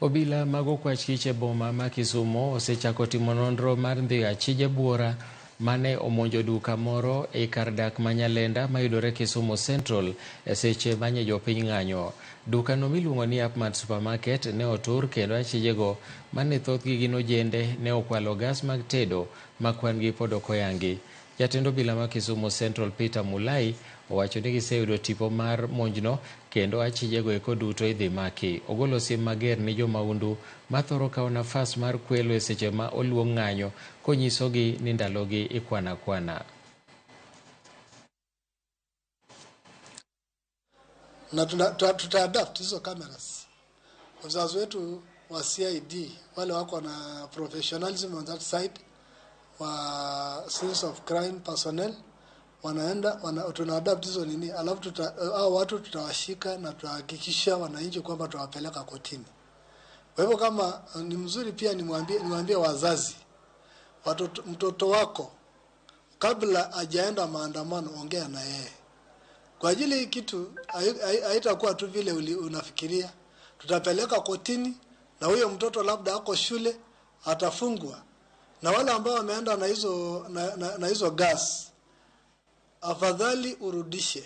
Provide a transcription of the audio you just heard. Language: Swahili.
Obila mago kwa chiche boma ma Kisumo osechako timo nonro mar ndhiyo achije buora mane omonjo duka moro e kar dak ma Nyalenda mayudore Kisumo Central e seche manye jopiny ng'anyo. Duka no miluongo ni Upmart Supermarket ne otur kendo achijego mane thothgi gin ojende ne okwalo gas mag tedo ma kwan gi pod ok oyangi. Jatend obila ma Kisumo Central Peter Mulai owacho ni giseyudo tipo mar monjno kendo achijego eko duto idhi maki. Ogolo sim mager ni jomaundu mathoro kawo nafas mar kwelo e seche ma oluong ng'anyo konyisogi ni ndalogi ikwana kwana. Na tuta-adapt hizo cameras. Wazazi wetu wa CID wale wako na professionalism on that side, wa sense of crime personnel tuna-adapt hizo nini, alafu hao watu tutawashika na tutahakikisha wananchi kwamba tutawapeleka kotini. Kwa hivyo kama ni mzuri pia nimwambie wazazi, mtoto wako kabla hajaenda maandamano ongea na yeye. Kwa ajili hii kitu haitakuwa tu vile unafikiria. Tutapeleka kotini na huyo mtoto labda ako shule atafungwa. Na wale ambao wameenda na hizo gas, afadhali urudishe.